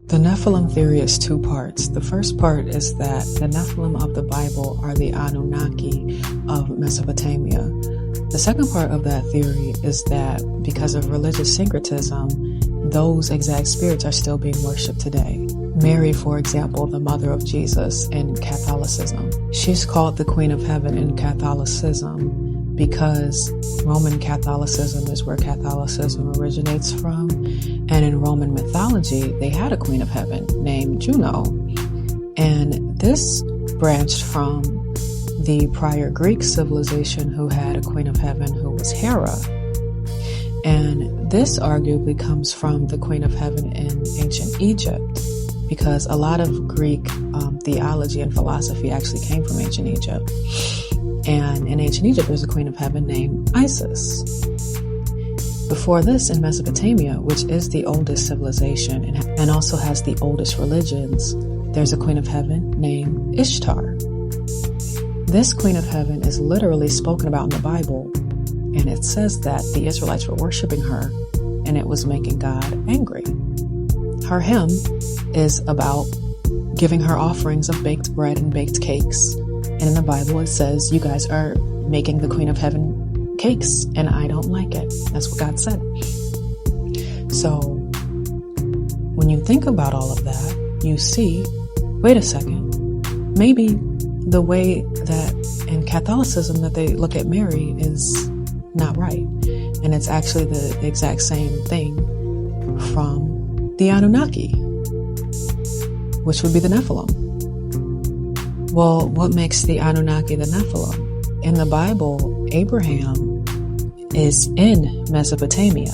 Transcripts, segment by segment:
The Nephilim theory is two parts. The first part is that the Nephilim of the Bible are the Anunnaki of Mesopotamia. The second part of that theory is that because of religious syncretism, those exact spirits are still being worshipped today. Mary, for example, the mother of Jesus in Catholicism, she's called the Queen of Heaven in Catholicism because Roman Catholicism is where Catholicism originates from. And in Roman mythology, they had a Queen of Heaven named Juno. And this branched from the prior Greek civilization who had a Queen of Heaven who was Hera. And this arguably comes from the Queen of Heaven in ancient Egypt, because a lot of Greek theology and philosophy actually came from ancient Egypt. And in ancient Egypt, there's a Queen of Heaven named Isis. Before this, in Mesopotamia, which is the oldest civilization and also has the oldest religions, there's a Queen of Heaven named Ishtar. This Queen of Heaven is literally spoken about in the Bible, and it says that the Israelites were worshiping her, and it was making God angry. Her hymn is about giving her offerings of baked bread and baked cakes. And in the Bible, it says, you guys are making the Queen of Heaven cakes, and I don't like it. That's what God said. So when you think about all of that, you see, wait a second, maybe the way that in Catholicism that they look at Mary is not right. And it's actually the exact same thing from the Anunnaki, which would be the Nephilim. Well, what makes the Anunnaki the Nephilim? In the Bible, Abraham is in Mesopotamia.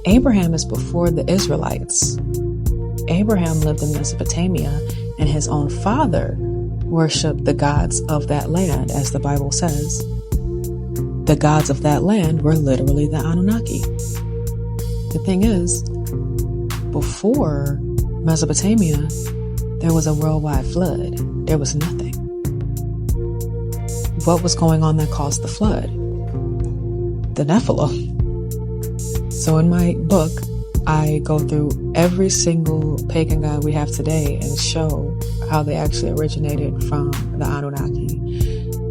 Abraham is before the Israelites. Abraham lived in Mesopotamia, and his own father worshipped the gods of that land, as the Bible says. The gods of that land were literally the Anunnaki. The thing is, before Mesopotamia, there was a worldwide flood. There was nothing. What was going on that caused the flood? The Nephilim. So in my book, I go through every single pagan god we have today and show how they actually originated from the Anunnaki.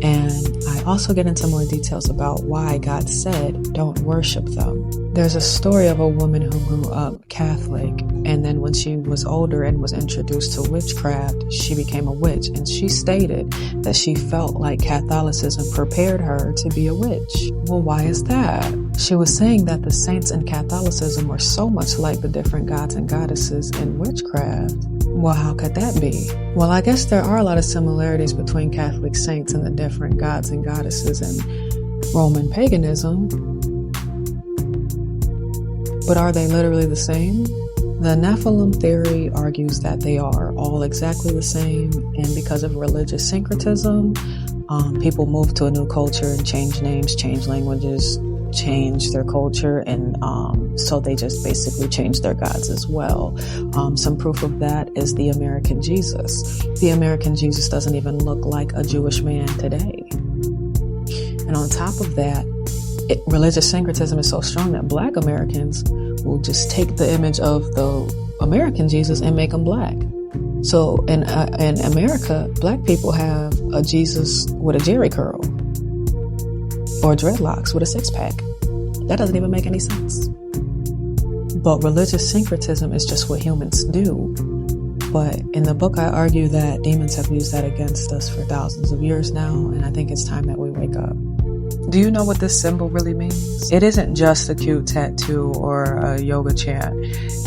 And I also get into more details about why God said, don't worship them. There's a story of a woman who grew up Catholic, and then when she was older and was introduced to witchcraft, she became a witch. And she stated that she felt like Catholicism prepared her to be a witch. Well, why is that? She was saying that the saints in Catholicism were so much like the different gods and goddesses in witchcraft. Well, how could that be? Well, I guess there are a lot of similarities between Catholic saints and the different gods and goddesses in Roman paganism. But are they literally the same? The Nephilim theory argues that they are all exactly the same, and because of religious syncretism, people move to a new culture and change names, change languages, change their culture, and so they just basically change their gods as well. Some proof of that is the American Jesus. The American Jesus doesn't even look like a Jewish man today. And on top of that, religious syncretism is so strong that Black Americans will just take the image of the American Jesus and make him black. So in America, Black people have a Jesus with a jerry curl or dreadlocks with a six-pack. That doesn't even make any sense. But religious syncretism is just what humans do. But in the book, I argue that demons have used that against us for thousands of years now, and I think it's time that we wake up. Do you know what this symbol really means? It isn't just a cute tattoo or a yoga chant.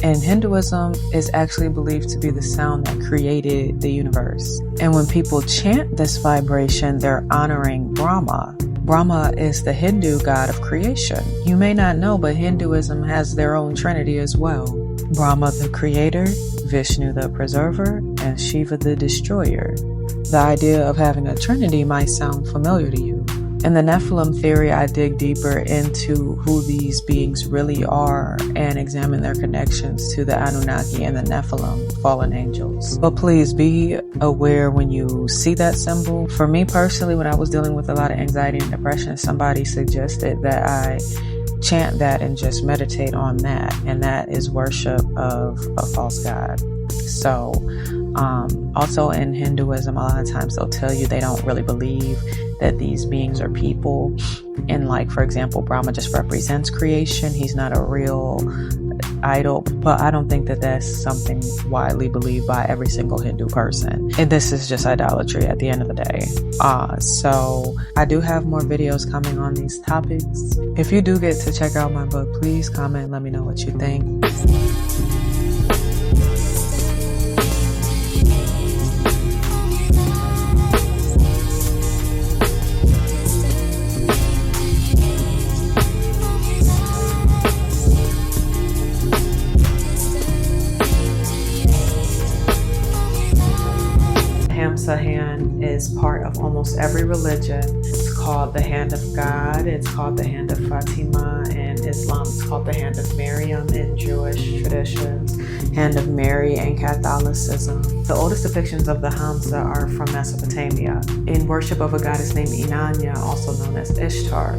In Hinduism, it's actually believed to be the sound that created the universe. And when people chant this vibration, they're honoring Brahma. Brahma is the Hindu god of creation. You may not know, but Hinduism has their own trinity as well. Brahma the creator, Vishnu the preserver, and Shiva the destroyer. The idea of having a trinity might sound familiar to you. In the Nephilim theory, I dig deeper into who these beings really are and examine their connections to the Anunnaki and the Nephilim, fallen angels. But please be aware when you see that symbol. For me personally, when I was dealing with a lot of anxiety and depression, somebody suggested that I chant that and just meditate on that, and that is worship of a false god. So also in Hinduism, a lot of times they'll tell you they don't really believe that these beings are people, and like, for example, Brahma just represents creation. He's not a real idol, but I don't think that that's something widely believed by every single Hindu person, and this is just idolatry at the end of the day. So I do have more videos coming on these topics. If you do get to check out my book, please comment and let me know what you think. Hand is part of almost every religion. It's called the hand of God. It's called the hand of Fatima in Islam. It's called the hand of Miriam in Jewish traditions, hand of Mary in Catholicism. The oldest depictions of the Hamsa are from Mesopotamia, in worship of a goddess named Inanna, also known as Ishtar.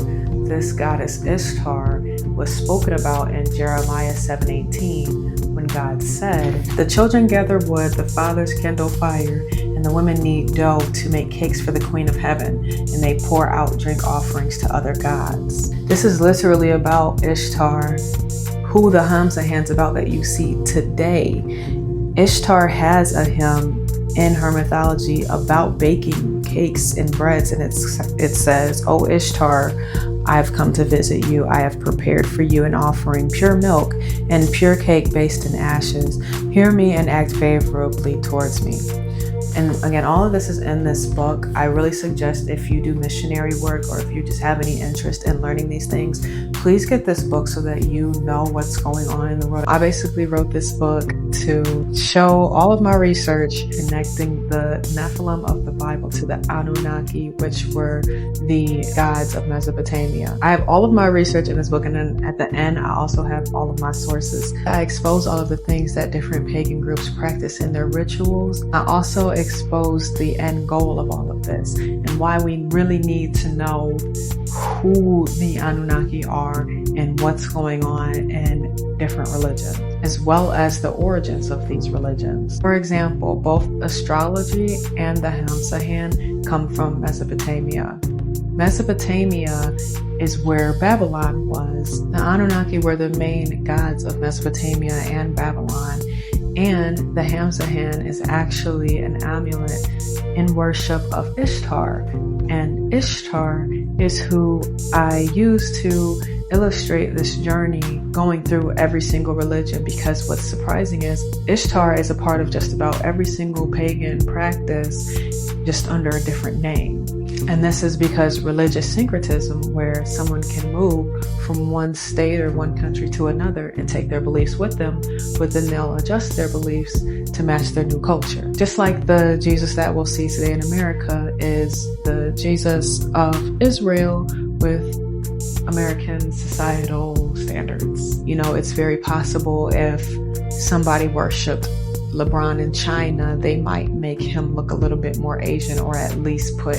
This goddess Ishtar was spoken about in Jeremiah 7:18, when God said, "The children gather wood, the fathers kindle fire, and the women knead dough to make cakes for the Queen of Heaven, and they pour out drink offerings to other gods." This is literally about Ishtar, who the Hamsa hand's about that you see today. Ishtar has a hymn in her mythology about baking cakes and breads, and it says, "O Ishtar, I have come to visit you. I have prepared for you an offering, pure milk and pure cake based in ashes. Hear me and act favorably towards me." And again, all of this is in this book. I really suggest, if you do missionary work or if you just have any interest in learning these things, please get this book so that you know what's going on in the world. I basically wrote this book to show all of my research connecting the Nephilim of the Bible to the Anunnaki, which were the gods of Mesopotamia. I have all of my research in this book, and then at the end, I also have all of my sources. I expose all of the things that different pagan groups practice in their rituals. I also expose the end goal of all of this and why we really need to know who the Anunnaki are and what's going on in different religions, as well as the origins of these religions. For example, both astrology and the Hamsa hand come from Mesopotamia. Mesopotamia is where Babylon was. The Anunnaki were the main gods of Mesopotamia and Babylon. And the Hamsa hand is actually an amulet in worship of Ishtar. And Ishtar is who I use to illustrate this journey going through every single religion, because what's surprising is Ishtar is a part of just about every single pagan practice, just under a different name. And this is because religious syncretism, where someone can move from one state or one country to another and take their beliefs with them, but then they'll adjust their beliefs to match their new culture. Just like the Jesus that we'll see today in America is the Jesus of Israel with American societal standards. You know, it's very possible if somebody worshipped LeBron in China, they might make him look a little bit more Asian, or at least put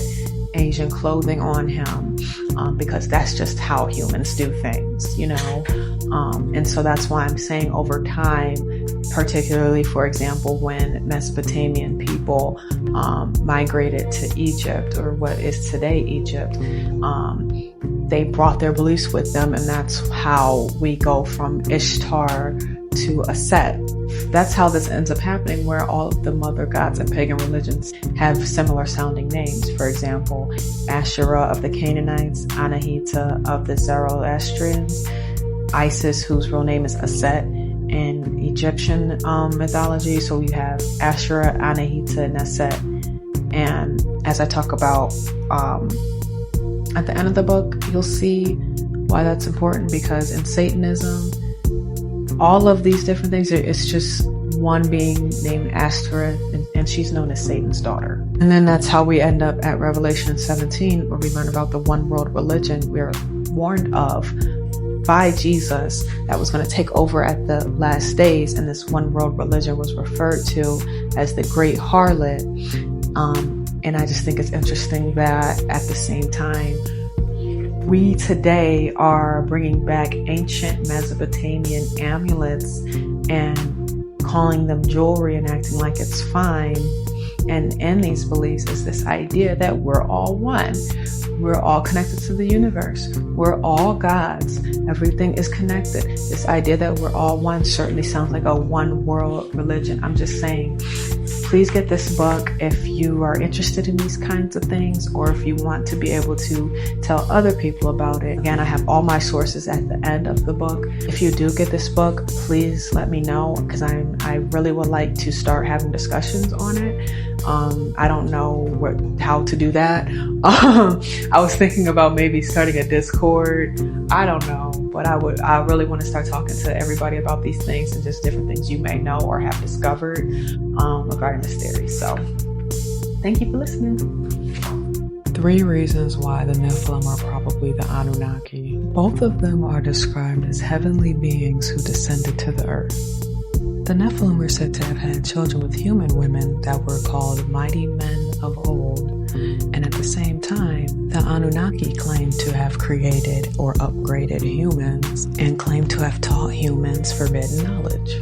Asian clothing on him, because that's just how humans do things, you know. And so that's why I'm saying over time, particularly, for example, when Mesopotamian people migrated to Egypt, or what is today Egypt, they brought their beliefs with them, and that's how we go from Ishtar to a Set. That's how this ends up happening, where all of the mother gods and pagan religions have similar sounding names. For example, Asherah of the Canaanites, Anahita of the Zoroastrians, Isis, whose real name is Aset in Egyptian mythology. So you have Asherah, Anahita, and Aset. And as I talk about at the end of the book, you'll see why that's important, because in Satanism, all of these different things, it's just one being named Asherah, and she's known as Satan's daughter. And then that's how we end up at Revelation 17, where we learn about the one world religion we're warned of by Jesus that was going to take over at the last days. And this one world religion was referred to as the Great Harlot. And I just think it's interesting that at the same time, We today are bringing back ancient Mesopotamian amulets and calling them jewelry and acting like it's fine. And in these beliefs is this idea that we're all one. We're all connected to the universe. We're all gods. Everything is connected. This idea that we're all one certainly sounds like a one world religion. I'm just saying, please get this book if you are interested in these kinds of things, or if you want to be able to tell other people about it. Again, I have all my sources at the end of the book. If you do get this book, please let me know, because I really would like to start having discussions on it. I don't know how to do that. I was thinking about maybe starting a Discord. I don't know, but I really want to start talking to everybody about these things and just different things you may know or have discovered regarding this theory. So thank you for listening. 3 reasons why the Nephilim are probably the Anunnaki. Both of them are described as heavenly beings who descended to the earth. The Nephilim were said to have had children with human women that were called mighty men of old, and at the same time, the Anunnaki claimed to have created or upgraded humans and claimed to have taught humans forbidden knowledge.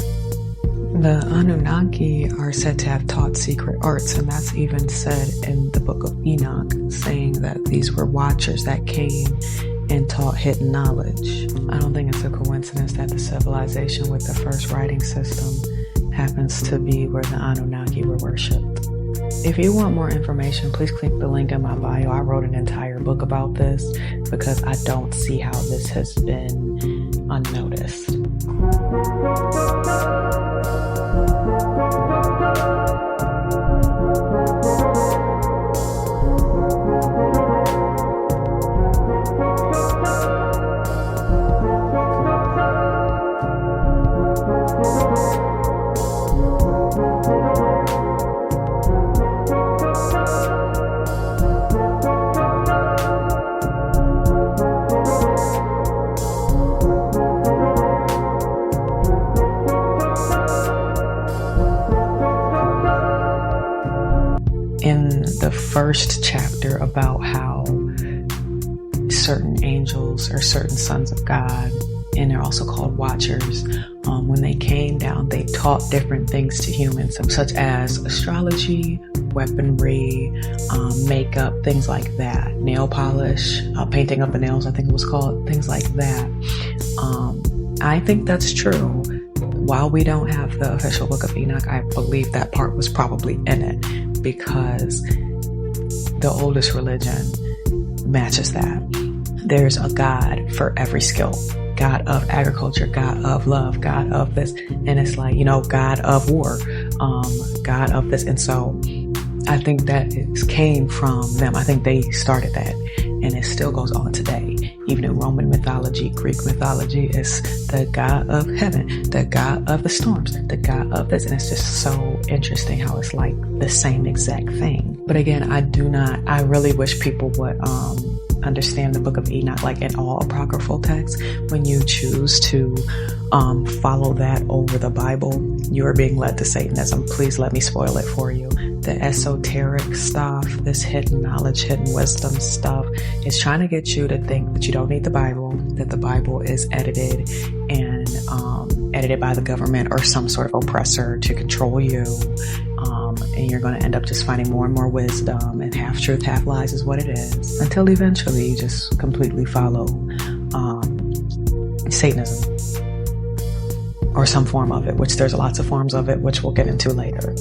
The Anunnaki are said to have taught secret arts, and that's even said in the book of Enoch, saying that these were watchers that came and taught hidden knowledge. I don't think it's a coincidence that the civilization with the first writing system happens to be where the Anunnaki were worshipped. If you want more information, please click the link in my bio. I wrote an entire book about this because I don't see how this has been unnoticed. In the first chapter about how certain angels or certain sons of God, and they're also called watchers, when they came down, they taught different things to humans, such as astrology, weaponry, makeup, things like that, nail polish, painting of the nails, I think it was called, things like that. I think that's true. While we don't have the official book of Enoch, I believe that part was probably in it, because the oldest religion matches that. There's a God for every skill. God of agriculture, God of love, God of this. And it's like, God of war, God of this. And so I think that it came from them. I think they started that, and it still goes on today. Even in Roman mythology, Greek mythology, is the God of heaven, the God of the storms, the God of this. And it's just so interesting how it's like the same exact thing. But again, I really wish people would understand the book of Enoch, like in all apocryphal texts. When you choose to follow that over the Bible, you are being led to Satanism. Please let me spoil it for you. The esoteric stuff, this hidden knowledge, hidden wisdom stuff, is trying to get you to think that you don't need the Bible, that the Bible is edited and edited by the government or some sort of oppressor to control you. And you're going to end up just finding more and more wisdom, and half truth, half lies is what it is, until eventually you just completely follow Satanism or some form of it, which there's lots of forms of it, which we'll get into later.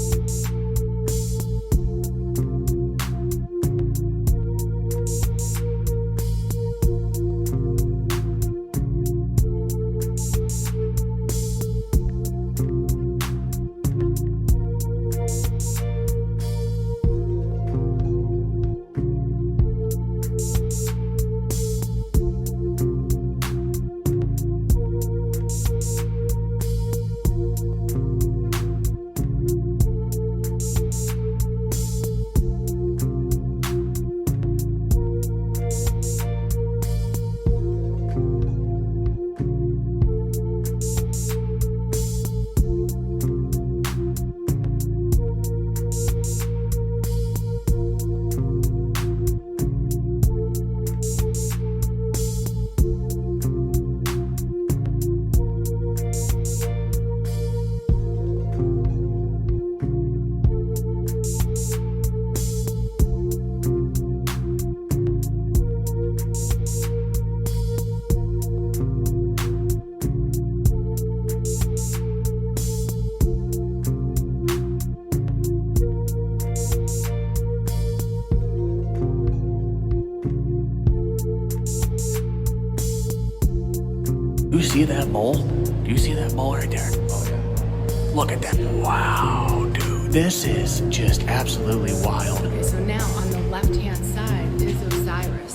see that mole? Do you see that mole right there? Oh, yeah. Look at that. Wow, dude. This is just absolutely wild. Okay, so now on the left-hand side is Osiris.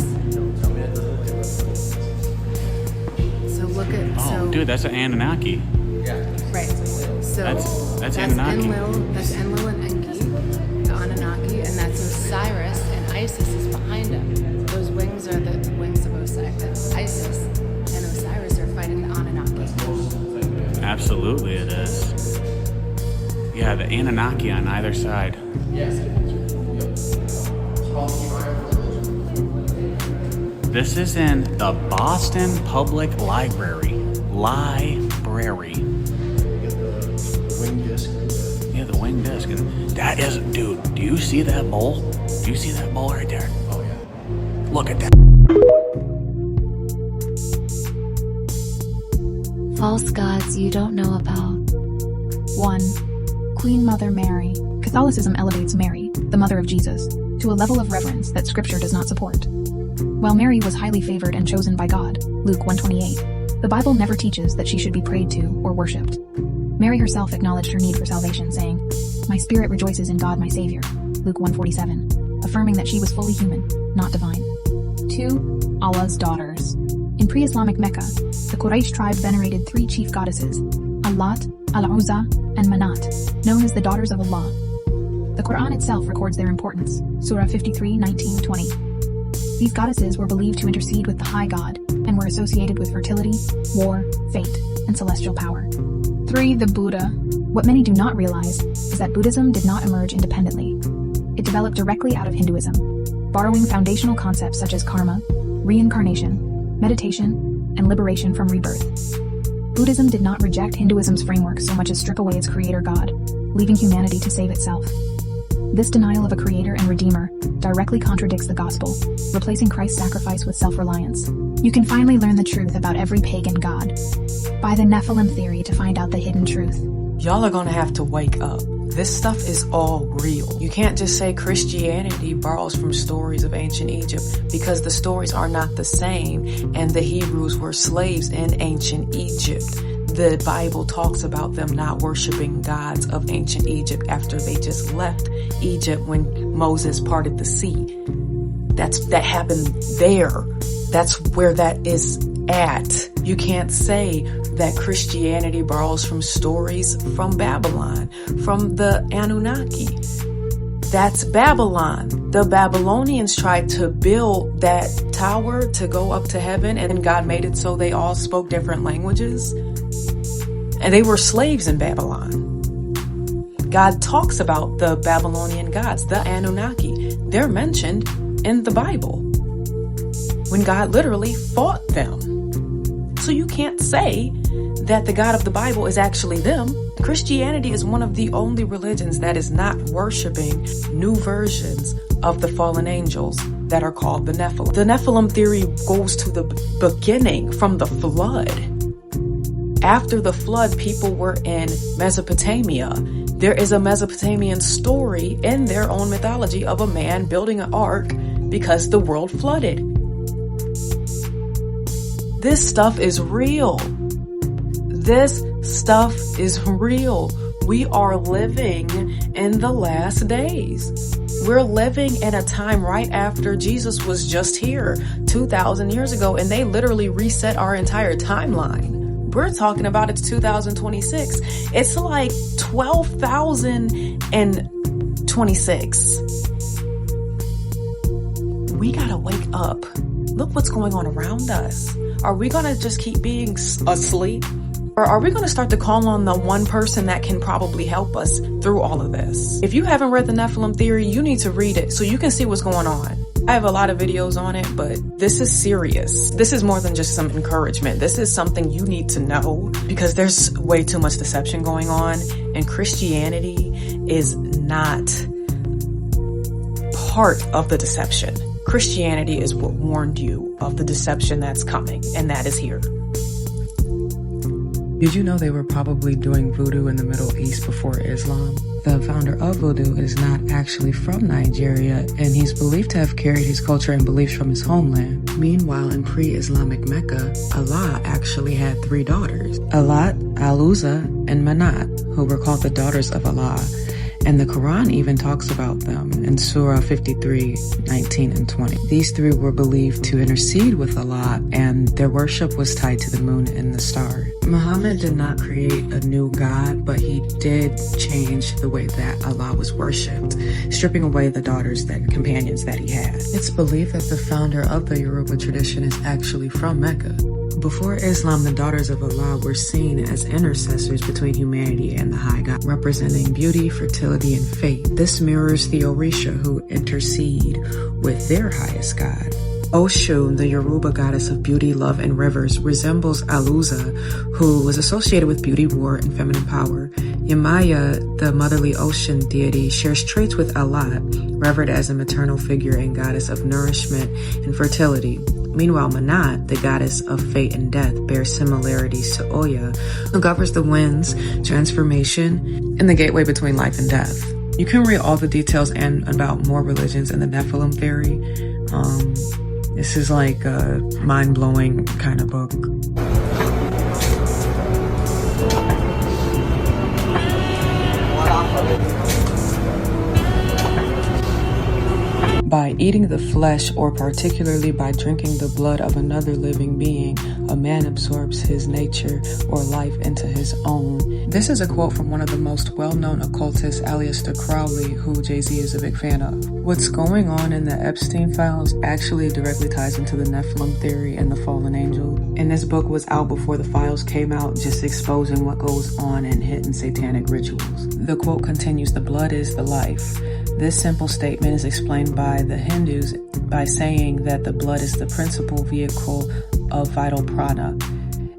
So look at... Oh, dude, that's an Anunnaki. Yeah. Right. So that's Anunnaki. That's Enlil and Enki, the Anunnaki, and that's Osiris, and Isis is behind him. Those wings are the wings of Isis, and Osiris are fighting the Anunnaki. Absolutely it is. Yeah, the Anunnaki on either side. Yes. This is in the Boston Public Library. Yeah, the wing disc. And that is, dude, do you see that mole? Do you see that mole right there? Oh, yeah. Look at that. False gods you don't know about. 1. Queen Mother Mary. Catholicism elevates Mary, the mother of Jesus, to a level of reverence that Scripture does not support. While Mary was highly favored and chosen by God, Luke 1:28, the Bible never teaches that she should be prayed to or worshipped. Mary herself acknowledged her need for salvation, saying, "My spirit rejoices in God my Savior," Luke 1:47, affirming that she was fully human, not divine. 2. Allah's daughters. In pre-Islamic Mecca, the Quraysh tribe venerated 3 chief goddesses, Allat, Al-Uzza, and Manat, known as the daughters of Allah. The Quran itself records their importance, Surah 53, 19, 20. These goddesses were believed to intercede with the High God and were associated with fertility, war, fate, and celestial power. 3. The Buddha. What many do not realize is that Buddhism did not emerge independently. It developed directly out of Hinduism, borrowing foundational concepts such as karma, reincarnation, meditation, and liberation from rebirth. Buddhism did not reject Hinduism's framework so much as strip away its creator God, leaving humanity to save itself. This denial of a creator and redeemer directly contradicts the gospel, replacing Christ's sacrifice with self-reliance. You can finally learn the truth about every pagan god. Buy the Nephilim theory to find out the hidden truth. Y'all are gonna have to wake up. This stuff is all real. You can't just say Christianity borrows from stories of ancient Egypt, because the stories are not the same, and the Hebrews were slaves in ancient Egypt. The Bible talks about them not worshiping gods of ancient Egypt after they just left Egypt when Moses parted the sea. That happened there. That's where that is at. You can't say that Christianity borrows from stories from Babylon, from the Anunnaki. That's Babylon. The Babylonians tried to build that tower to go up to heaven, and God made it so they all spoke different languages. And they were slaves in Babylon. God talks about the Babylonian gods, the Anunnaki. They're mentioned in the Bible when God literally fought them. So you can't say that the God of the Bible is actually them. Christianity is one of the only religions that is not worshiping new versions of the fallen angels that are called the Nephilim. The Nephilim theory goes to the beginning, from the flood. After the flood, people were in Mesopotamia. There is a Mesopotamian story in their own mythology of a man building an ark because the world flooded. This stuff is real. This stuff is real. We are living in the last days. We're living in a time right after Jesus was just here 2,000 years ago, and they literally reset our entire timeline. We're talking about it's 2026. It's like 12,026. We gotta wake up. Look what's going on around us. Are we gonna just keep being asleep? Or are we gonna start to call on the one person that can probably help us through all of this? If you haven't read the Nephilim theory, you need to read it so you can see what's going on. I have a lot of videos on it, but this is serious. This is more than just some encouragement. This is something you need to know, because there's way too much deception going on, and Christianity is not part of the deception. Christianity is what warned you of the deception that's coming, and that is here. Did you know they were probably doing voodoo in the Middle East before Islam? The founder of voodoo is not actually from Nigeria, and he's believed to have carried his culture and beliefs from his homeland. Meanwhile, in pre-Islamic Mecca, Allah actually had 3 daughters, Alat, Aluza, and Manat, who were called the daughters of Allah. And the Quran even talks about them in Surah 53, 19 and 20. These 3 were believed to intercede with Allah, and their worship was tied to the moon and the stars. Muhammad did not create a new god, but he did change the way that Allah was worshipped, stripping away the daughters, that companions that he had. It's believed that the founder of the Yoruba tradition is actually from Mecca. Before Islam, the daughters of Allah were seen as intercessors between humanity and the High God, representing beauty, fertility, and fate. This mirrors the Orisha, who intercede with their highest god. Oshun, the Yoruba goddess of beauty, love, and rivers, resembles Aluza, who was associated with beauty, war, and feminine power. Yemaya, the motherly ocean deity, shares traits with Alat, revered as a maternal figure and goddess of nourishment and fertility. Meanwhile, Manat, the goddess of fate and death, bears similarities to Oya, who governs the winds, transformation, and the gateway between life and death. You can read all the details and about more religions in the Nephilim theory. This is like a mind-blowing kind of book. By eating the flesh, or particularly by drinking the blood of another living being, a man absorbs his nature or life into his own. This is a quote from one of the most well-known occultists, Aleister Crowley, who Jay-Z is a big fan of. What's going on in the Epstein files actually directly ties into the Nephilim theory and the fallen angel. And this book was out before the files came out, just exposing what goes on in hidden satanic rituals. The quote continues, "The blood is the life." This simple statement is explained by the Hindus by saying that the blood is the principal vehicle of vital prana.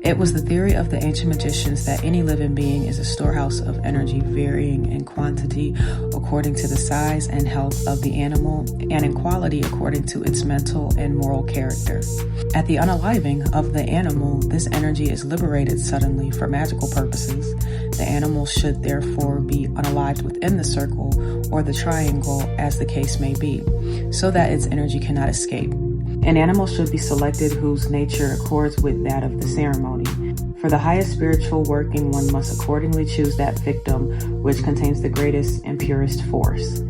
It was the theory of the ancient magicians that any living being is a storehouse of energy varying in quantity according to the size and health of the animal, and in quality according to its mental and moral character. At the unaliving of the animal, this energy is liberated suddenly for magical purposes. The animal should therefore be unalived within the circle or the triangle, as the case may be, so that its energy cannot escape. An animal should be selected whose nature accords with that of the ceremony. For the highest spiritual working, one must accordingly choose that victim which contains the greatest and purest force.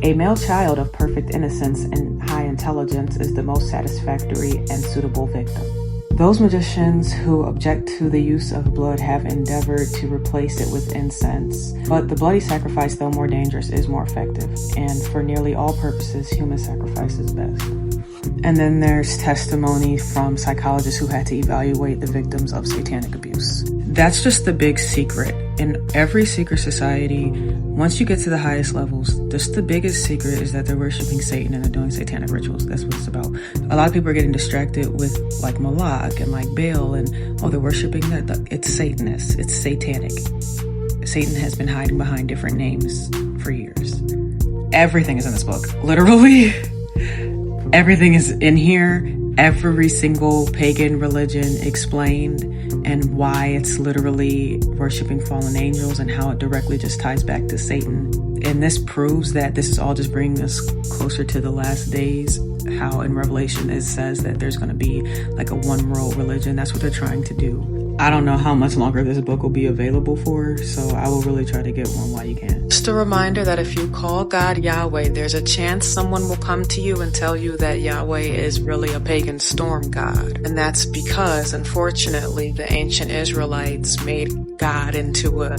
A male child of perfect innocence and high intelligence is the most satisfactory and suitable victim. Those magicians who object to the use of blood have endeavored to replace it with incense, but the bloody sacrifice, though more dangerous, is more effective, and for nearly all purposes, human sacrifice is best. And then there's testimony from psychologists who had to evaluate the victims of satanic abuse. That's just the big secret. In every secret society, once you get to the highest levels, just the biggest secret is that they're worshiping Satan and they're doing satanic rituals. That's what it's about. A lot of people are getting distracted with like Malak and like Baal and, oh, they're worshiping that. It's Satanist. It's satanic. Satan has been hiding behind different names for years. Everything is in this book. Literally. Everything is in here. Every single pagan religion explained, and why it's literally worshiping fallen angels and how it directly just ties back to Satan. And this proves that this is all just bringing us closer to the last days. How in Revelation it says that there's going to be like a one world religion. That's what they're trying to do. I don't know how much longer this book will be available for, so I will really try to get one while you can. Just a reminder that if you call God Yahweh, there's a chance someone will come to you and tell you that Yahweh is really a pagan storm god. And that's because, unfortunately, the ancient Israelites made God into a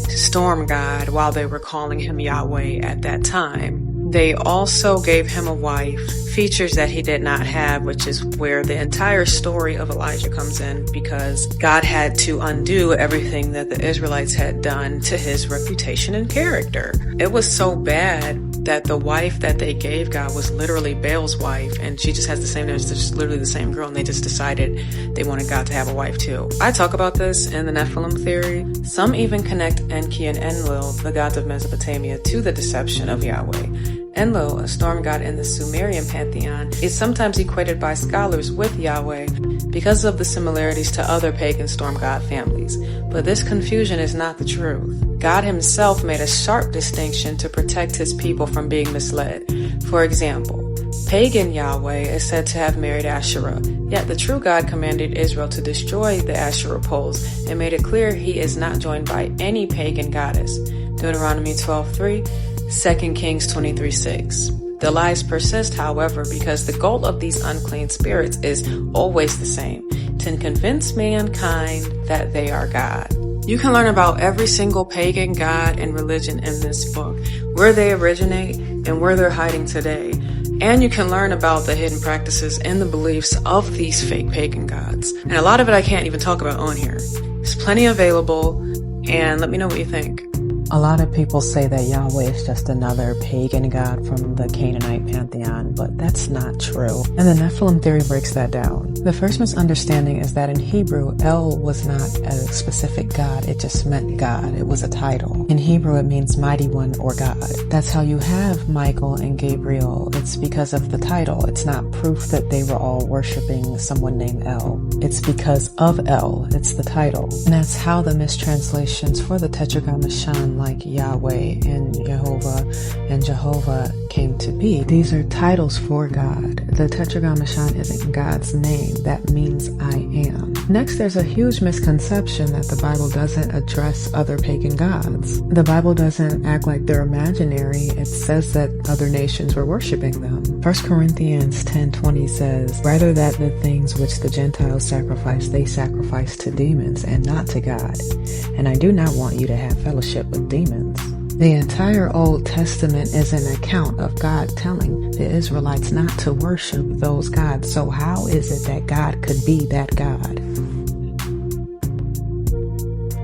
storm god while they were calling him Yahweh at that time. They also gave him a wife, features that he did not have, which is where the entire story of Elijah comes in, because God had to undo everything that the Israelites had done to his reputation and character. It was so bad that the wife that they gave God was literally Baal's wife, and she just has the same name, it's just literally the same girl, and they just decided they wanted God to have a wife too. I talk about this in the Nephilim theory. Some even connect Enki and Enlil, the gods of Mesopotamia, to the deception of Yahweh. Enlil, a storm god in the Sumerian pantheon, is sometimes equated by scholars with Yahweh because of the similarities to other pagan storm god families. But this confusion is not the truth. God himself made a sharp distinction to protect his people from being misled. For example, pagan Yahweh is said to have married Asherah, yet the true God commanded Israel to destroy the Asherah poles and made it clear he is not joined by any pagan goddess. Deuteronomy 12:3, 2 Kings 23:6. The lies persist, however, because the goal of these unclean spirits is always the same: to convince mankind that they are God. You can learn about every single pagan god and religion in this book, where they originate and where they're hiding today. And you can learn about the hidden practices and the beliefs of these fake pagan gods. And a lot of it I can't even talk about on here. There's plenty available, and let me know what you think. A lot of people say that Yahweh is just another pagan god from the Canaanite pantheon, but that's not true. And the Nephilim theory breaks that down. The first misunderstanding is that in Hebrew, El was not a specific god, it just meant God. It was a title. In Hebrew, it means mighty one or God. That's how you have Michael and Gabriel. It's because of the title. It's not proof that they were all worshiping someone named El. It's because of El. It's the title. And that's how the mistranslations for the Tetragrammaton like Yahweh and Jehovah came to be. These are titles for God. The Tetragrammaton isn't God's name. That means I am. Next, there's a huge misconception that the Bible doesn't address other pagan gods. The Bible doesn't act like they're imaginary. It says that other nations were worshiping them. 1 Corinthians 10:20 says, "Rather that the things which the Gentiles sacrifice, they sacrifice to demons and not to God. And I do not want you to have fellowship with demons." The entire Old Testament is an account of God telling the Israelites not to worship those gods. So how is it that God could be that God?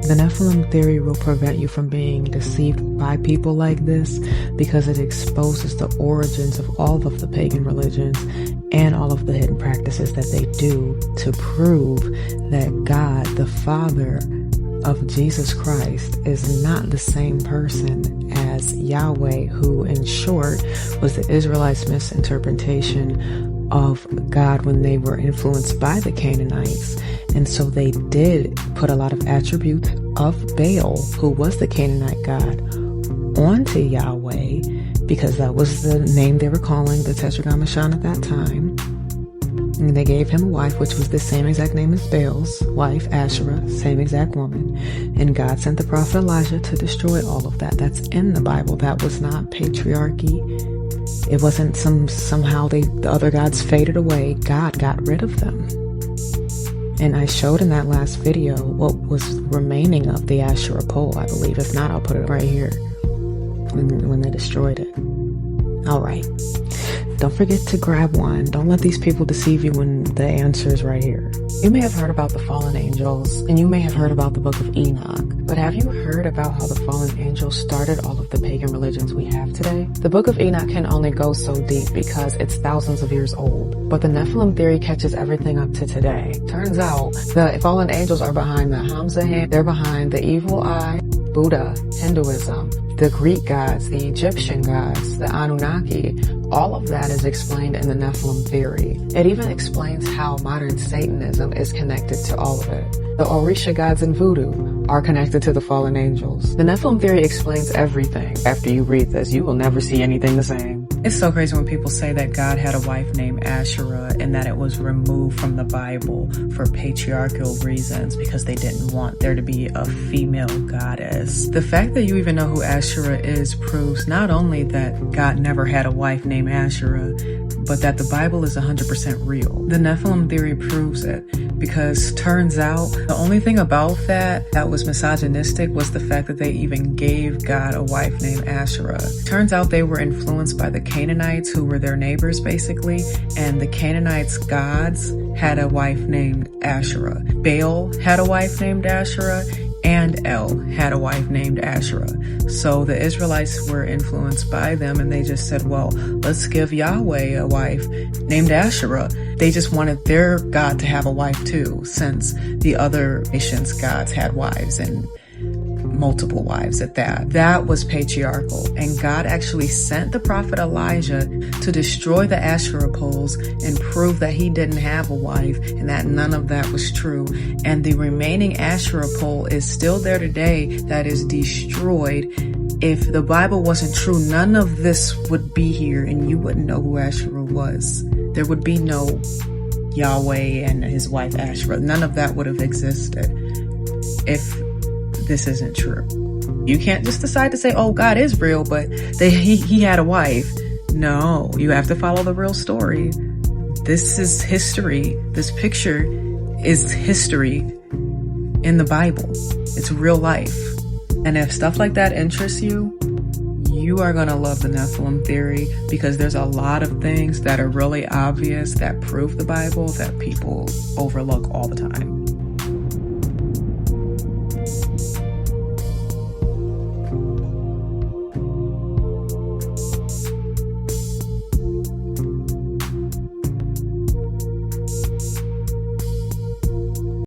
The Nephilim theory will prevent you from being deceived by people like this because it exposes the origins of all of the pagan religions and all of the hidden practices that they do to prove that God, the Father of Jesus Christ, is not the same person as Yahweh, who in short was the Israelites' misinterpretation of God when they were influenced by the Canaanites. And so they did put a lot of attributes of Baal, who was the Canaanite god, onto Yahweh because that was the name they were calling the Tetragrammaton at that time. And they gave him a wife, which was the same exact name as Baal's wife, Asherah, same exact woman. And God sent the prophet Elijah to destroy all of that. That's in the Bible. That was not patriarchy. It wasn't somehow the other gods faded away. God got rid of them. And I showed in that last video what was remaining of the Asherah pole, I believe. If not, I'll put it right here when they destroyed it. All right. Don't forget to grab one. Don't let these people deceive you when the answer is right here. You may have heard about the fallen angels, and you may have heard about the book of Enoch, but have you heard about how the fallen angels started all of the pagan religions we have today? The book of Enoch can only go so deep because it's thousands of years old, but the Nephilim theory catches everything up to today. Turns out the fallen angels are behind the Hamza, they're behind the evil eye, Buddha, Hinduism, the Greek gods, the Egyptian gods, the Anunnaki. All of that is explained in the Nephilim theory. It even explains how modern Satanism is connected to all of it. The Orisha gods in Voodoo are connected to the fallen angels. The Nephilim theory explains everything. After you read this, you will never see anything the same. It's so crazy when people say that God had a wife named Asherah and that it was removed from the Bible for patriarchal reasons because they didn't want there to be a female goddess. The fact that you even know who Asherah is proves not only that God never had a wife named Asherah, but that the Bible is 100% real. The Nephilim theory proves it because turns out the only thing about that was misogynistic was the fact that they even gave God a wife named Asherah. Turns out they were influenced by the Canaanites, who were their neighbors basically, and the Canaanites' gods had a wife named Asherah. Baal had a wife named Asherah, and El had a wife named Asherah. So the Israelites were influenced by them, and they just said, well, let's give Yahweh a wife named Asherah. They just wanted their God to have a wife too, since the other nations' gods had wives. And multiple wives at that. That was patriarchal. And God actually sent the prophet Elijah to destroy the Asherah poles and prove that he didn't have a wife and that none of that was true. And the remaining Asherah pole is still there today that is destroyed. If the Bible wasn't true, none of this would be here and you wouldn't know who Asherah was. There would be no Yahweh and his wife Asherah. None of that would have existed if this isn't true. You can't just decide to say, oh, God is real, but he had a wife. No, you have to follow the real story. This is history. This picture is history in the Bible. It's real life. And if stuff like that interests you, you are going to love the Nephilim theory, because there's a lot of things that are really obvious that prove the Bible that people overlook all the time.